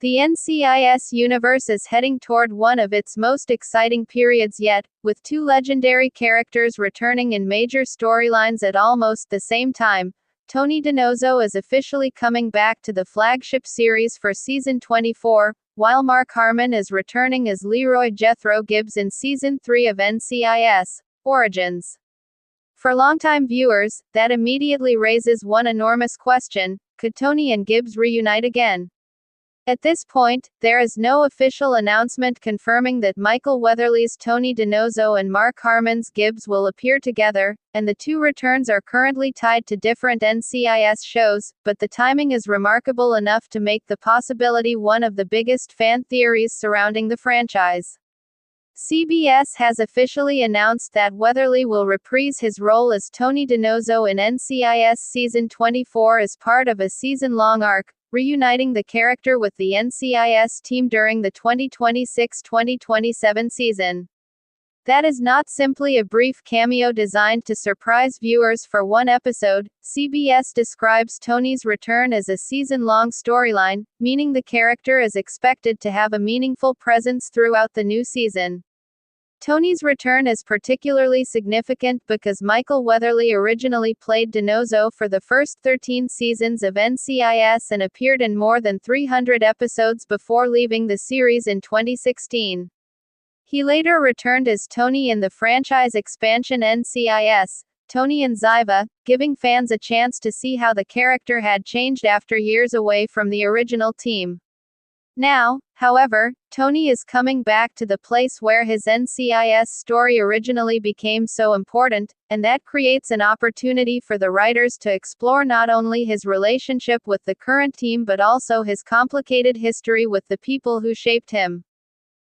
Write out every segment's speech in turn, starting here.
The NCIS universe is heading toward one of its most exciting periods yet, with two legendary characters returning in major storylines at almost the same time. Tony DiNozzo is officially coming back to the flagship series for season 24, while Mark Harmon is returning as Leroy Jethro Gibbs in season 3 of NCIS Origins. For longtime viewers, that immediately raises one enormous question: could Tony and Gibbs reunite again? At this point, there is no official announcement confirming that Michael Weatherly's Tony DiNozzo and Mark Harmon's Gibbs will appear together, and the two returns are currently tied to different NCIS shows, but the timing is remarkable enough to make the possibility one of the biggest fan theories surrounding the franchise. CBS has officially announced that Weatherly will reprise his role as Tony DiNozzo in NCIS Season 24 as part of a season-long arc, reuniting the character with the NCIS team during the 2026-2027 season. That is not simply a brief cameo designed to surprise viewers for one episode. CBS describes Tony's return as a season-long storyline, meaning the character is expected to have a meaningful presence throughout the new season. Tony's return is particularly significant because Michael Weatherly originally played DiNozzo for the first 13 seasons of NCIS and appeared in more than 300 episodes before leaving the series in 2016. He later returned as Tony in the franchise expansion NCIS, Tony and Ziva, giving fans a chance to see how the character had changed after years away from the original team. Now, however, Tony is coming back to the place where his NCIS story originally became so important, and that creates an opportunity for the writers to explore not only his relationship with the current team but also his complicated history with the people who shaped him.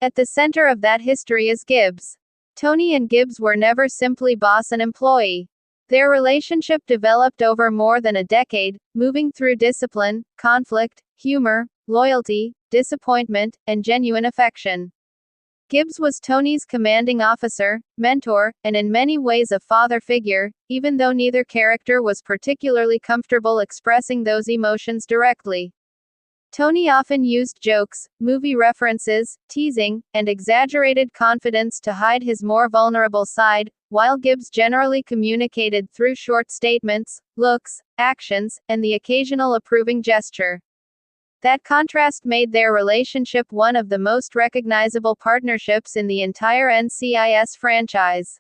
At the center of that history is Gibbs. Tony and Gibbs were never simply boss and employee. Their relationship developed over more than a decade, moving through discipline, conflict, humor, loyalty, disappointment, and genuine affection. Gibbs was Tony's commanding officer, mentor, and in many ways a father figure, even though neither character was particularly comfortable expressing those emotions directly. Tony often used jokes, movie references, teasing, and exaggerated confidence to hide his more vulnerable side, while Gibbs generally communicated through short statements, looks, actions, and the occasional approving gesture. That contrast made their relationship one of the most recognizable partnerships in the entire NCIS franchise.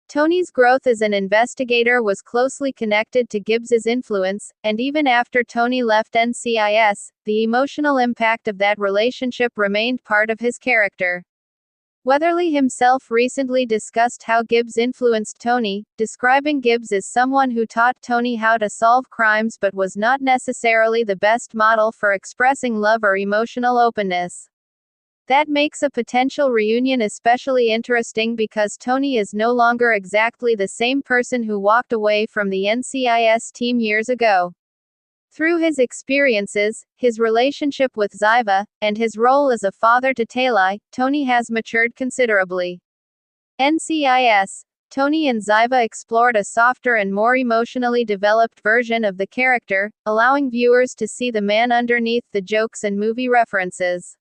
Tony's growth as an investigator was closely connected to Gibbs's influence, and even after Tony left NCIS, the emotional impact of that relationship remained part of his character. Weatherly himself recently discussed how Gibbs influenced Tony, describing Gibbs as someone who taught Tony how to solve crimes but was not necessarily the best model for expressing love or emotional openness. That makes a potential reunion especially interesting because Tony is no longer exactly the same person who walked away from the NCIS team years ago. Through his experiences, his relationship with Ziva, and his role as a father to Talai, Tony has matured considerably. NCIS. Tony and Ziva explored a softer and more emotionally developed version of the character, allowing viewers to see the man underneath the jokes and movie references.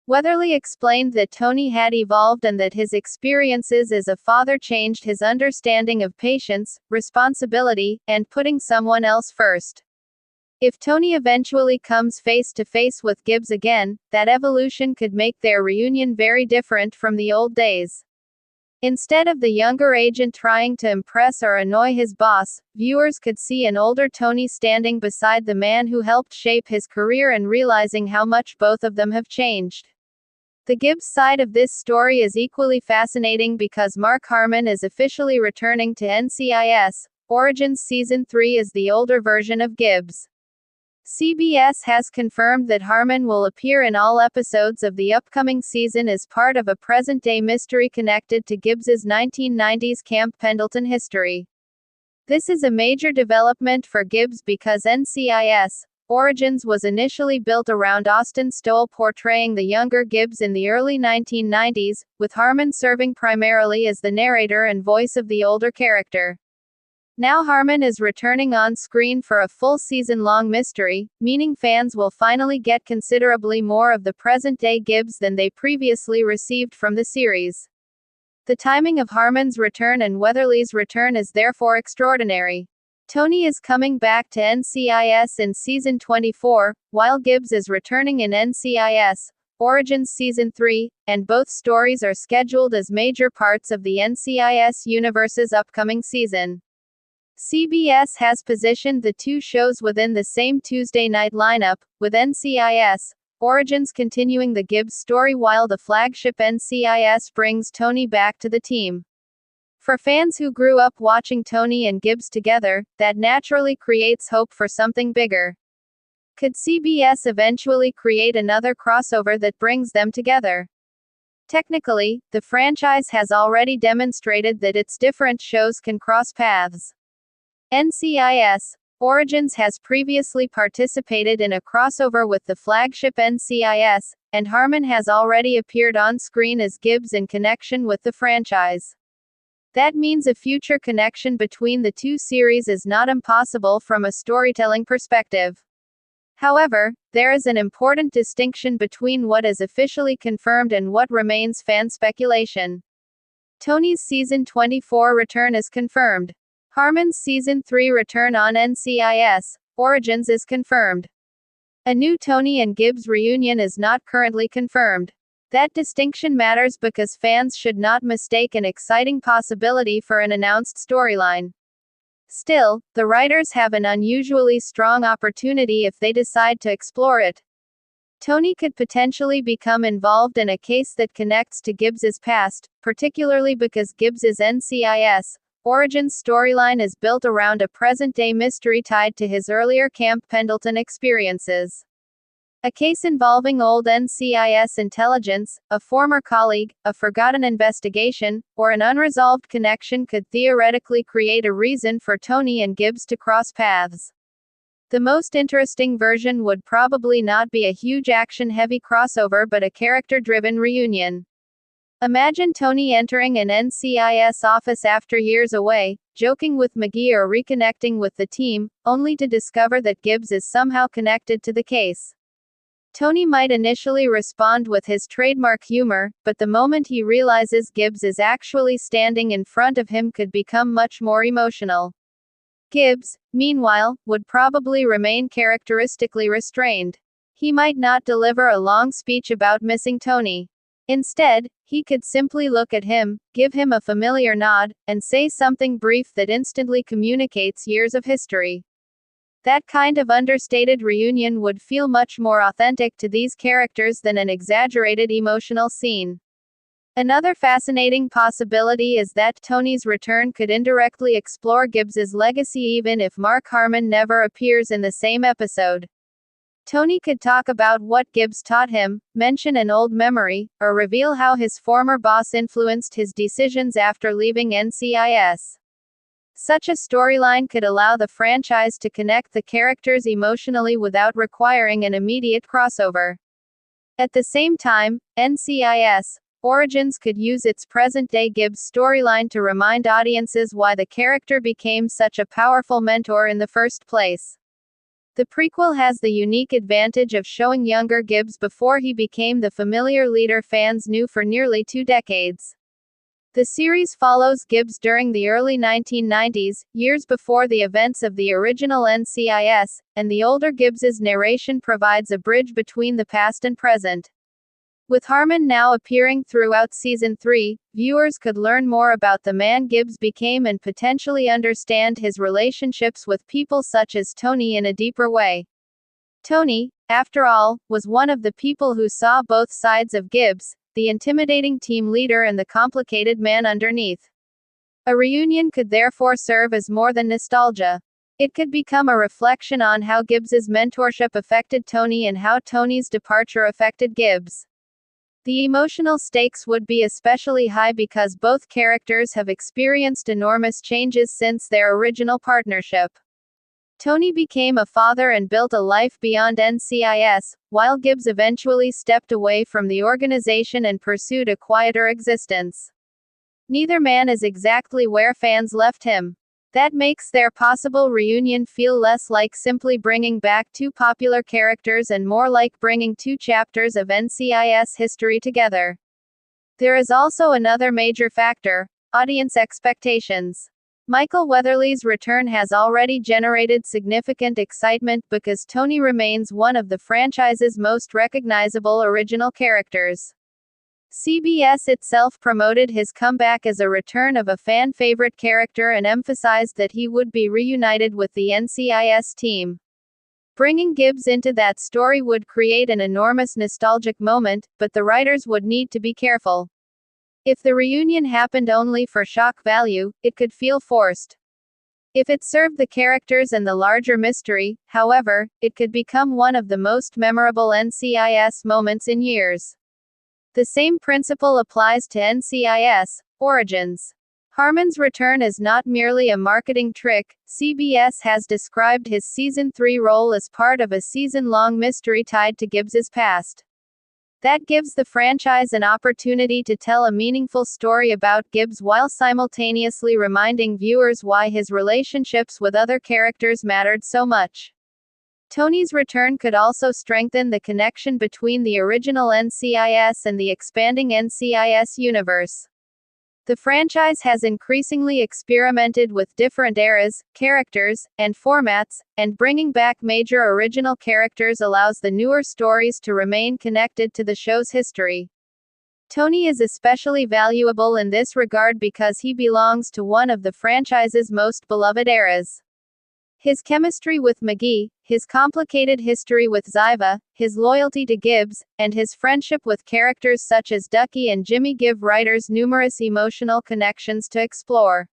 Weatherly explained that Tony had evolved and that his experiences as a father changed his understanding of patience, responsibility, and putting someone else first. If Tony eventually comes face to face with Gibbs again, that evolution could make their reunion very different from the old days. Instead of the younger agent trying to impress or annoy his boss, viewers could see an older Tony standing beside the man who helped shape his career and realizing how much both of them have changed. The Gibbs side of this story is equally fascinating because Mark Harmon is officially returning to NCIS Origins Season 3 as the older version of Gibbs. CBS has confirmed that Harmon will appear in all episodes of the upcoming season as part of a present-day mystery connected to Gibbs's 1990s Camp Pendleton history. This is a major development for Gibbs because NCIS Origins was initially built around Austin Stoll portraying the younger Gibbs in the early 1990s, with Harmon serving primarily as the narrator and voice of the older character. Now Harmon is returning on screen for a full season-long mystery, meaning fans will finally get considerably more of the present-day Gibbs than they previously received from the series. The timing of Harmon's return and Weatherly's return is therefore extraordinary. Tony is coming back to NCIS in Season 24, while Gibbs is returning in NCIS Origins Season 3, and both stories are scheduled as major parts of the NCIS universe's upcoming season. CBS has positioned the two shows within the same Tuesday night lineup, with NCIS Origins continuing the Gibbs story while the flagship NCIS brings Tony back to the team. For fans who grew up watching Tony and Gibbs together, that naturally creates hope for something bigger. Could CBS eventually create another crossover that brings them together? Technically, the franchise has already demonstrated that its different shows can cross paths. NCIS Origins has previously participated in a crossover with the flagship NCIS, and Harmon has already appeared on screen as Gibbs in connection with the franchise. That means a future connection between the two series is not impossible from a storytelling perspective. However, there is an important distinction between what is officially confirmed and what remains fan speculation. Tony's Season 24 return is confirmed. Harmon's Season 3 return on NCIS Origins is confirmed. A new Tony and Gibbs reunion is not currently confirmed. That distinction matters because fans should not mistake an exciting possibility for an announced storyline. Still, the writers have an unusually strong opportunity if they decide to explore it. Tony could potentially become involved in a case that connects to Gibbs's past, particularly because Gibbs's NCIS Origins storyline is built around a present-day mystery tied to his earlier Camp Pendleton experiences. A case involving old NCIS intelligence, a former colleague, a forgotten investigation, or an unresolved connection could theoretically create a reason for Tony and Gibbs to cross paths. The most interesting version would probably not be a huge action-heavy crossover but a character-driven reunion. Imagine Tony entering an NCIS office after years away, joking with McGee or reconnecting with the team, only to discover that Gibbs is somehow connected to the case. Tony might initially respond with his trademark humor, but the moment he realizes Gibbs is actually standing in front of him could become much more emotional. Gibbs, meanwhile, would probably remain characteristically restrained. He might not deliver a long speech about missing Tony. Instead, he could simply look at him, give him a familiar nod, and say something brief that instantly communicates years of history. That kind of understated reunion would feel much more authentic to these characters than an exaggerated emotional scene. Another fascinating possibility is that Tony's return could indirectly explore Gibbs's legacy even if Mark Harmon never appears in the same episode. Tony could talk about what Gibbs taught him, mention an old memory, or reveal how his former boss influenced his decisions after leaving NCIS. Such a storyline could allow the franchise to connect the characters emotionally without requiring an immediate crossover. At the same time, NCIS Origins could use its present-day Gibbs storyline to remind audiences why the character became such a powerful mentor in the first place. The prequel has the unique advantage of showing younger Gibbs before he became the familiar leader fans knew for nearly 2 decades. The series follows Gibbs during the early 1990s, years before the events of the original NCIS, and the older Gibbs's narration provides a bridge between the past and present. With Harmon now appearing throughout Season 3, viewers could learn more about the man Gibbs became and potentially understand his relationships with people such as Tony in a deeper way. Tony, after all, was one of the people who saw both sides of Gibbs, the intimidating team leader and the complicated man underneath. A reunion could therefore serve as more than nostalgia. It could become a reflection on how Gibbs's mentorship affected Tony and how Tony's departure affected Gibbs. The emotional stakes would be especially high because both characters have experienced enormous changes since their original partnership. Tony became a father and built a life beyond NCIS, while Gibbs eventually stepped away from the organization and pursued a quieter existence. Neither man is exactly where fans left him. That makes their possible reunion feel less like simply bringing back two popular characters and more like bringing two chapters of NCIS history together. There is also another major factor: audience expectations. Michael Weatherly's return has already generated significant excitement because Tony remains one of the franchise's most recognizable original characters. CBS itself promoted his comeback as a return of a fan-favorite character and emphasized that he would be reunited with the NCIS team. Bringing Gibbs into that story would create an enormous nostalgic moment, but the writers would need to be careful. If the reunion happened only for shock value, it could feel forced. If it served the characters and the larger mystery, however, it could become one of the most memorable NCIS moments in years. The same principle applies to NCIS Origins. Harmon's return is not merely a marketing trick. CBS has described his Season 3 role as part of a season-long mystery tied to Gibbs's past. That gives the franchise an opportunity to tell a meaningful story about Gibbs while simultaneously reminding viewers why his relationships with other characters mattered so much. Tony's return could also strengthen the connection between the original NCIS and the expanding NCIS universe. The franchise has increasingly experimented with different eras, characters, and formats, and bringing back major original characters allows the newer stories to remain connected to the show's history. Tony is especially valuable in this regard because he belongs to one of the franchise's most beloved eras. His chemistry with McGee, his complicated history with Ziva, his loyalty to Gibbs, and his friendship with characters such as Ducky and Jimmy give writers numerous emotional connections to explore.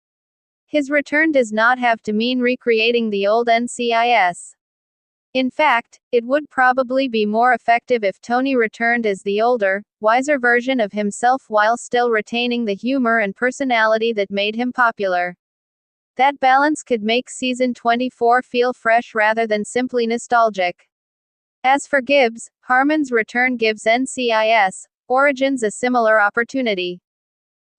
His return does not have to mean recreating the old NCIS. In fact, it would probably be more effective if Tony returned as the older, wiser version of himself while still retaining the humor and personality that made him popular. That balance could make Season 24 feel fresh rather than simply nostalgic. As for Gibbs, Harmon's return gives NCIS Origins a similar opportunity.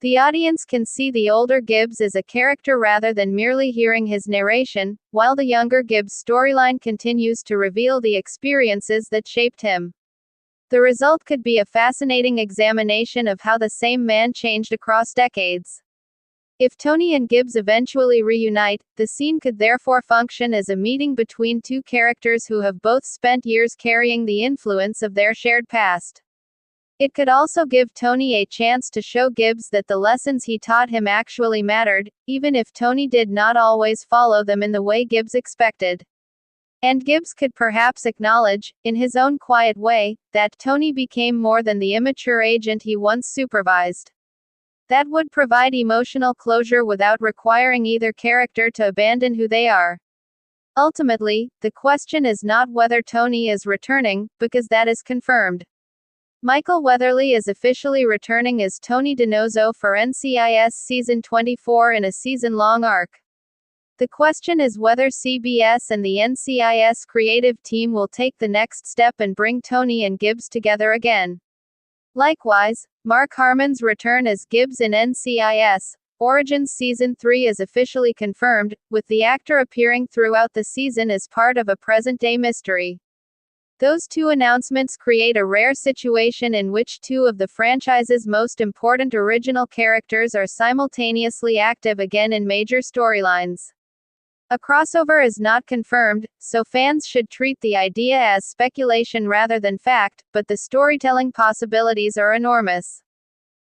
The audience can see the older Gibbs as a character rather than merely hearing his narration, while the younger Gibbs' storyline continues to reveal the experiences that shaped him. The result could be a fascinating examination of how the same man changed across decades. If Tony and Gibbs eventually reunite, the scene could therefore function as a meeting between two characters who have both spent years carrying the influence of their shared past. It could also give Tony a chance to show Gibbs that the lessons he taught him actually mattered, even if Tony did not always follow them in the way Gibbs expected. And Gibbs could perhaps acknowledge, in his own quiet way, that Tony became more than the immature agent he once supervised. That would provide emotional closure without requiring either character to abandon who they are. Ultimately, the question is not whether Tony is returning, because that is confirmed. Michael Weatherly is officially returning as Tony DiNozzo for NCIS Season 24 in a season-long arc. The question is whether CBS and the NCIS creative team will take the next step and bring Tony and Gibbs together again. Likewise, Mark Harmon's return as Gibbs in NCIS Origins Season 3 is officially confirmed, with the actor appearing throughout the season as part of a present-day mystery. Those two announcements create a rare situation in which two of the franchise's most important original characters are simultaneously active again in major storylines. A crossover is not confirmed, so fans should treat the idea as speculation rather than fact, but the storytelling possibilities are enormous.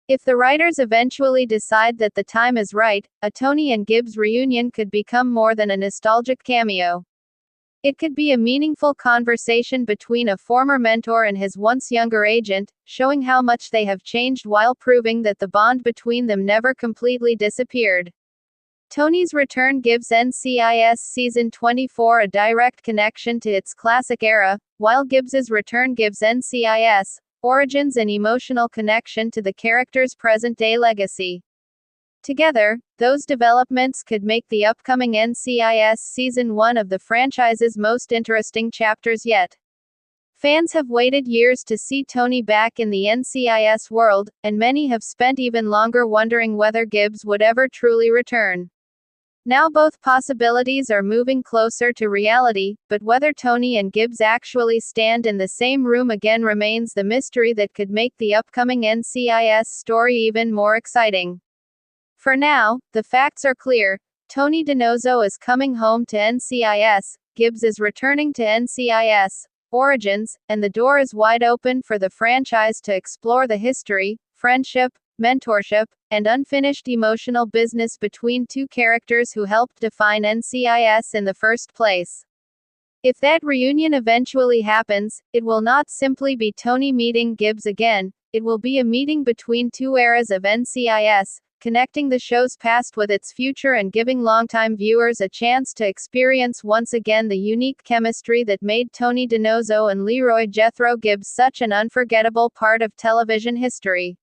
If the writers eventually decide that the time is right, a Tony and Gibbs reunion could become more than a nostalgic cameo. It could be a meaningful conversation between a former mentor and his once younger agent, showing how much they have changed while proving that the bond between them never completely disappeared. Tony's return gives NCIS Season 24 a direct connection to its classic era, while Gibbs's return gives NCIS Origins an emotional connection to the character's present-day legacy. Together, those developments could make the upcoming NCIS Season 1 of the franchise's most interesting chapters yet. Fans have waited years to see Tony back in the NCIS world, and many have spent even longer wondering whether Gibbs would ever truly return. Now both possibilities are moving closer to reality, but whether Tony and Gibbs actually stand in the same room again remains the mystery that could make the upcoming NCIS story even more exciting. For now, the facts are clear. Tony DiNozzo is coming home to NCIS, Gibbs is returning to NCIS Origins, and the door is wide open for the franchise to explore the history, friendship, mentorship, and unfinished emotional business between two characters who helped define NCIS in the first place. If that reunion eventually happens, it will not simply be Tony meeting Gibbs again, it will be a meeting between two eras of NCIS, connecting the show's past with its future and giving longtime viewers a chance to experience once again the unique chemistry that made Tony DiNozzo and Leroy Jethro Gibbs such an unforgettable part of television history.